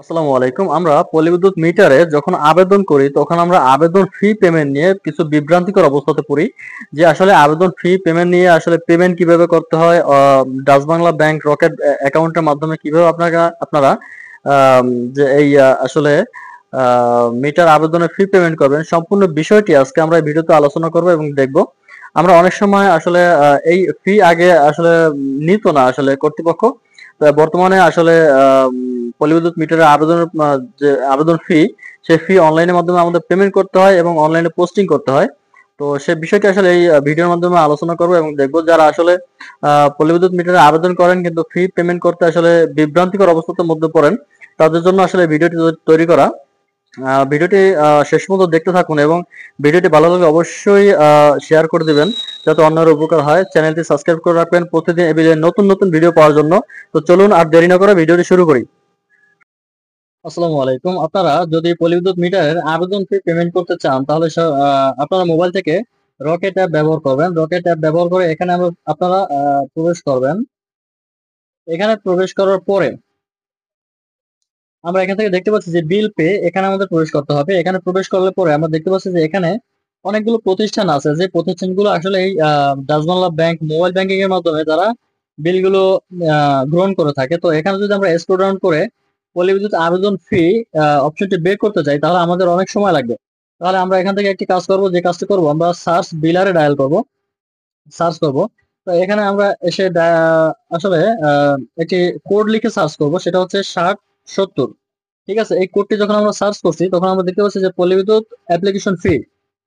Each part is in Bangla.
আসসালামু আলাইকুম। আমরা পল্লী মিটারে যখন আবেদন করি তখন আমরা আবেদন ফি পেমেন্ট নিয়ে কিছু বিভ্রান্তিকর অবস্থাতে পড়ি। যে আসলে আবেদন ফি পেমেন্ট নিয়ে আসলে পেমেন্ট কিভাবে করতে হয়, ডাচ বাংলা ব্যাংক রকেট অ্যাকাউন্টের মাধ্যমে কিভাবে আপনারা আম, যে এই আসলে মিটার আবেদনের ফি পেমেন্ট করবেন, সম্পূর্ণ বিষয়টি আজকে আমরা এই ভিডিওতে আলোচনা করব এবং দেখব। আমরা অনেক সময় আসলে এই ফি আগে আসলে নিত না আসলে কর্তৃপক্ষ। তো বর্তমানে আসলে পল্লী মিটারের আবেদনের যে আবেদন ফি, সেই ফি অনলাইনের মাধ্যমে আমাদের পেমেন্ট করতে হয় এবং অনলাইনে পোস্টিং করতে হয়। তো সে বিষয়টি আসলে এই ভিডিওর মাধ্যমে আলোচনা করবো এবং দেখবো যারা আসলে পল্লী মিটারে আবেদন করেন কিন্তু ফি পেমেন্ট করতে আসলে বিভ্রান্তিকর অবস্থার মধ্যে পড়েন, তাদের জন্য আসলে ভিডিওটি তৈরি করা। ভিডিওটি শেষ পর্যন্ত দেখতে থাকুন এবং ভিডিওটি ভালো লাগলে অবশ্যই শেয়ার করে দিবেন যাতে অন্যের উপকার হয়। চ্যানেলটি সাবস্ক্রাইব করে রাখবেন প্রতিদিন এই বিষয়ে নতুন নতুন ভিডিও পাওয়ার জন্য। তো চলুন আর দেরি না করে ভিডিওটি শুরু করি। আসসালামু আলাইকুম। আপনারা যদি পল্লী মিটারের আবেদন ফি পেমেন্ট করতে চান তাহলে আপনারা মোবাইল থেকে রকেট অ্যাপ ব্যবহার করবেন। রকেট অ্যাপ ব্যবহার করে এখানে আপনারা প্রবেশ করবেন। এখানে প্রবেশ করার পরে আমরা এখান থেকে দেখতে পাচ্ছি যে বিল পে, এখানে আমাদের প্রবেশ করতে হবে। এখানে প্রবেশ করলে পরে আমরা দেখতে পাচ্ছি যে এখানে অনেকগুলো প্রতিষ্ঠান আছে, যে প্রতিষ্ঠানগুলো আসলে এই Dutch Bangla bank mobile banking এর মাধ্যমে তারা বিলগুলো গ্রহণ করে থাকে। তো এখানে যদি আমরা স্ক্রল ডাউন করে পল্লী বিদ্যুৎ আবেদন ফি অপশনটি বের করতে চাই তাহলে আমাদের অনেক সময় লাগবে। তাহলে আমরা এখান থেকে একটি কাজ করব, যে কাজটি করব আমরা সার্চ বিলারে ডায়াল করব, সার্চ করব। তো এখানে আমরা এসে আসলে একটি কোড লিখে সার্চ করব, সেটা হচ্ছে 6070। ঠিক আছে, এই কোডটি যখন আমরা সার্চ করছি তখন আমরা দেখতে পাচ্ছি যে পল্লী বিদ্যুৎ অ্যাপ্লিকেশন ফি।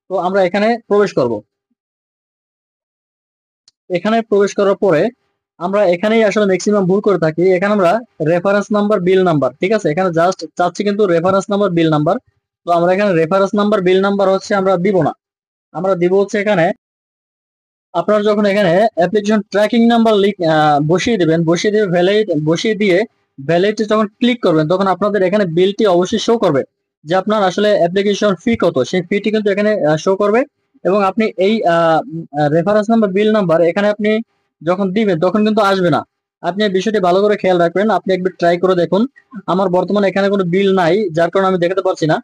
তো আমরা এখানে প্রবেশ করব। এখানে প্রবেশ করার পরে আমরা এখানেই আসলে ম্যাক্সিমাম ভুল করে থাকি। এখানে আমরা রেফারেন্স নাম্বার বিল নাম্বার, ঠিক আছে, এখানে জাস্ট চাচ্ছি কিন্তু রেফারেন্স নাম্বার বিল নাম্বার। তো আমরা এখানে রেফারেন্স নাম্বার বিল নাম্বার হচ্ছে আমরা দিব না, আমরা দিব হচ্ছে এখানে আপনারা যখন এখানে অ্যাপ্লিকেশন ট্র্যাকিং নাম্বার বসিয়ে দিবেন, বসিয়ে দিয়ে ভ্যালিড বসিয়ে দিয়ে ভ্যালিড যখন ক্লিক করবেন তখন আপনাদের এখানে বিলটি অবশ্যই শো করবে, যে আপনার আসলে অ্যাপ্লিকেশন ফি কত, সেই ফিটি কিন্তু এখানে শো করবে। এবং আপনি এই রেফারেন্স নাম্বার বিল নাম্বার এখানে আপনি যখন দিবেন তখন কিন্তু আসবে না। আপনি এই বিষয়টি ভালো করে খেয়াল রাখবেন, আপনি একবার ট্রাই করে দেখুন। আমার বর্তমানে এখানে কোনো বিল নাই, যার কারণে আমি দেখাতে পারছি না।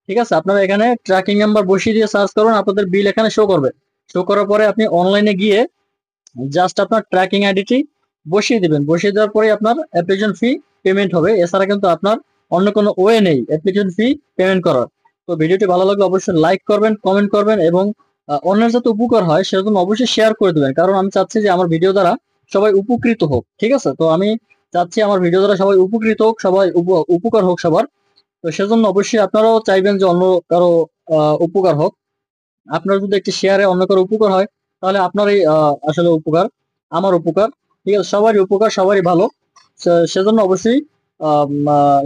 ঠিক আছে, আপনারা এখানে ট্র্যাকিং নাম্বার বসিয়ে দিয়ে সার্চ করুন, আপনাদের বিল এখানে শো করবে। শো করার পরে আপনি অনলাইনে গিয়ে জাস্ট আপনার ট্র্যাকিং আইডিটি বসিয়ে দিবেন, বসিয়ে দেওয়ার পরে আপনার অ্যাপ্লিকেশন ফি পেমেন্ট হবে। এছাড়া কিন্তু আপনার অন্য কোনো ওয়ে নেই অ্যাপ্লিকেশন ফি পেমেন্ট করার। তো ভিডিওটি ভালো লাগলে অবশ্যই লাইক করবেন, কমেন্ট করবেন এবং অন্যের যাতে উপকার হয় সেজন্য অবশ্যই শেয়ার করে দেবেন, কারণ আমি চাচ্ছি যে আমার ভিডিও দ্বারা সবাই উপকৃত হোক। ঠিক আছে, তো আমি চাচ্ছি আমার ভিডিও দ্বারা সবাই উপকৃত হোক, সবাই উপকার হোক সবার। তো সেজন্য অবশ্যই আপনারাও চাইবেন যে অন্য কারো উপকার হোক। আপনার যদি একটি শেয়ারে অন্য কারো উপকার হয় তাহলে আপনারই আসলে উপকার, আমার উপকার। ঠিক আছে, সবারই উপকার, সবারই ভালো। সেজন্য অবশ্যই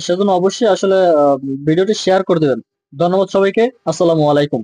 সেজন্য অবশ্যই আসলে ভিডিওটি শেয়ার করে দেবেন। ধন্যবাদ সবাইকে। আসসালামু আলাইকুম।